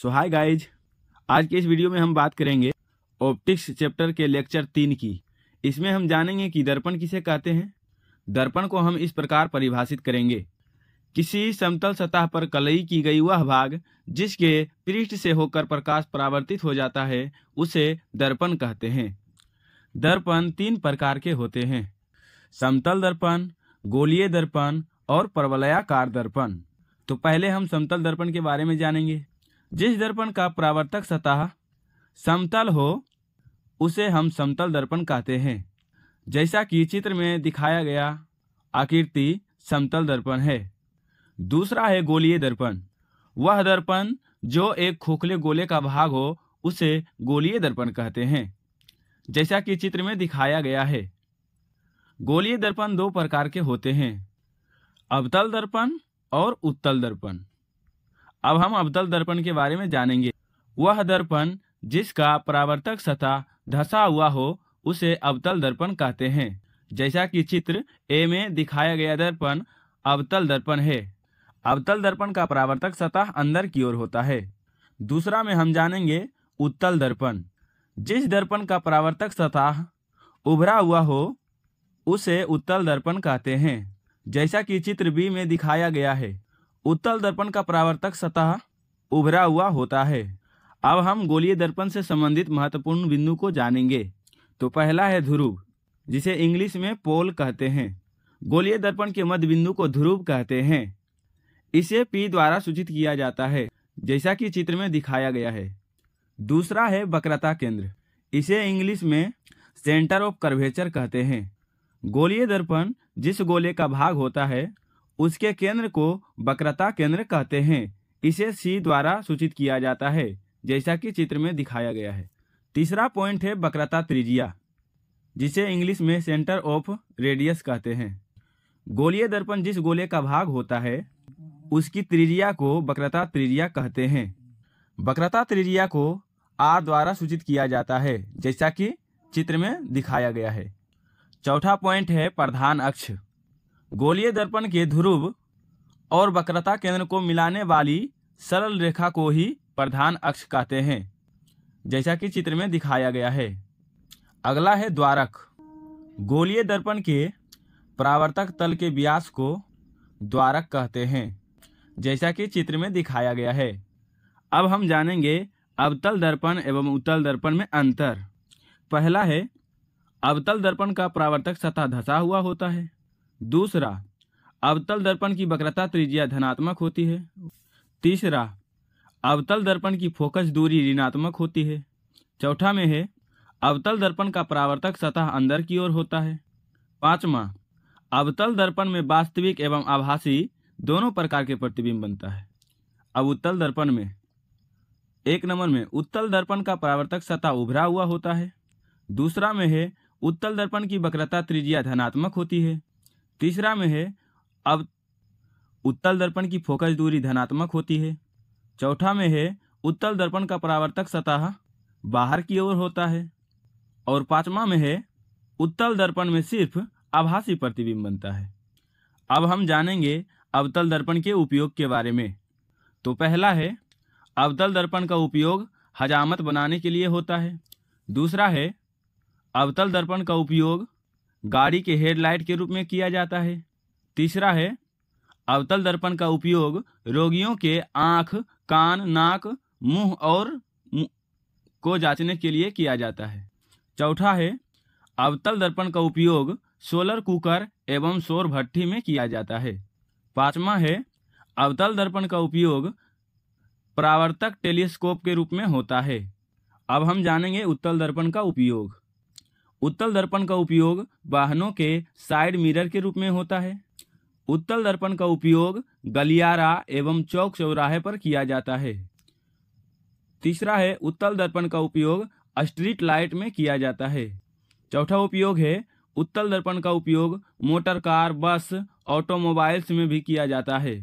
सो hi guys, आज के इस वीडियो में हम बात करेंगे ऑप्टिक्स चैप्टर के लेक्चर 3 की। इसमें हम जानेंगे कि दर्पण किसे कहते हैं। दर्पण को हम इस प्रकार परिभाषित करेंगे, किसी समतल सतह पर कलई की गई वह भाग जिसके पृष्ठ से होकर प्रकाश परावर्तित हो जाता है उसे दर्पण कहते हैं। दर्पण 3 प्रकार के होते हैं, समतल दर्पण, गोलीय दर्पण और परवलयाकार दर्पण। तो पहले हम समतल दर्पण के बारे में जानेंगे। जिस दर्पण का परावर्तक सतह समतल हो उसे हम समतल दर्पण कहते हैं। जैसा कि चित्र में दिखाया गया आकृति समतल दर्पण है। दूसरा है गोलीय दर्पण। वह दर्पण जो एक खोखले गोले का भाग हो उसे गोलीय दर्पण कहते हैं, जैसा कि चित्र में दिखाया गया है। गोलीय दर्पण 2 प्रकार के होते हैं, अवतल दर्पण और उत्तल दर्पण। अब हम अवतल दर्पण के बारे में जानेंगे। वह दर्पण जिसका परावर्तक सतह धंसा हुआ हो उसे अवतल दर्पण कहते हैं, जैसा कि चित्र ए में दिखाया गया दर्पण अवतल दर्पण है। अवतल दर्पण का परावर्तक सतह अंदर की ओर होता है। दूसरा में हम जानेंगे उत्तल दर्पण। जिस दर्पण का परावर्तक सतह उभरा हुआ हो उसे उत्तल दर्पण कहते हैं, जैसा कि चित्र बी में दिखाया गया है। उत्तल दर्पण का परावर्तक सतह उभरा हुआ होता है। अब हम गोलीय दर्पण से संबंधित महत्वपूर्ण बिंदु को जानेंगे। तो पहला है ध्रुव, जिसे इंग्लिश में पोल कहते हैं। गोलीय दर्पण के मध्य बिंदु को ध्रुव कहते हैं। इसे P द्वारा सूचित किया जाता है, जैसा कि चित्र में दिखाया गया है। दूसरा है वक्रता केंद्र। इसे इंग्लिश में सेंटर ऑफ कर्वेचर कहते हैं। गोलीय दर्पण जिस गोले का भाग होता है उसके केंद्र को वक्रता केंद्र कहते हैं। इसे C द्वारा सूचित किया जाता है, जैसा कि चित्र में दिखाया गया है। तीसरा पॉइंट है वक्रता त्रिज्या, जिसे इंग्लिश में सेंटर ऑफ रेडियस कहते हैं। गोलीय दर्पण जिस गोले का भाग होता है उसकी त्रिज्या को वक्रता त्रिज्या कहते हैं। वक्रता त्रिज्या को R द्वारा सूचित किया जाता है, जैसा कि चित्र में दिखाया गया है। चौथा पॉइंट है प्रधान अक्ष। गोलीय दर्पण के ध्रुव और वक्रता केंद्र को मिलाने वाली सरल रेखा को ही प्रधान अक्ष कहते हैं, जैसा कि चित्र में दिखाया गया है। अगला है द्वारक। गोलीय दर्पण के परावर्तक तल के व्यास को द्वारक कहते हैं, जैसा कि चित्र में दिखाया गया है। अब हम जानेंगे अवतल दर्पण एवं उत्तल दर्पण में अंतर। पहला है अवतल दर्पण का परावर्तक सतह धंसा हुआ होता है। दूसरा, अवतल दर्पण की वक्रता त्रिज्या धनात्मक होती है। तीसरा, अवतल दर्पण की फोकस दूरी ऋणात्मक होती है। चौथा में है अवतल दर्पण का परावर्तक सतह अंदर की ओर होता है। पांचवा, अवतल दर्पण में वास्तविक एवं आभासी दोनों प्रकार के प्रतिबिंब बनता है। अब उत्तल दर्पण में 1 नंबर में उत्तल दर्पण का परावर्तक सतह उभरा हुआ होता है। दूसरा में है उत्तल दर्पण की वक्रता त्रिज्या धनात्मक होती है। तीसरा में है अब उत्तल दर्पण की फोकस दूरी धनात्मक होती है। चौथा में है उत्तल दर्पण का परावर्तक सतह बाहर की ओर होता है। और पांचवा में है उत्तल दर्पण में सिर्फ आभासी प्रतिबिंब बनता है। अब हम जानेंगे अवतल दर्पण के उपयोग के बारे में। तो पहला है अवतल दर्पण का उपयोग हजामत बनाने के लिए होता है। दूसरा है अवतल दर्पण का उपयोग गाड़ी के हेडलाइट के रूप में किया जाता है। तीसरा है अवतल दर्पण का उपयोग रोगियों के आँख, कान, नाक, मुंह और को जांचने के लिए किया जाता है। चौथा है अवतल दर्पण का उपयोग सोलर कुकर एवं सौर भट्ठी में किया जाता है। पांचवा है अवतल दर्पण का उपयोग परावर्तक टेलीस्कोप के रूप में होता है। अब हम जानेंगे उत्तल दर्पण का उपयोग। उत्तल दर्पण का उपयोग वाहनों के साइड मिरर के रूप में होता है। उत्तल दर्पण का उपयोग गलियारा एवं चौक चौराहे पर किया जाता है। तीसरा है उत्तल दर्पण का उपयोग स्ट्रीट लाइट में किया जाता है। चौथा उपयोग है उत्तल दर्पण का उपयोग मोटर कार, बस, ऑटोमोबाइल्स में भी किया जाता है।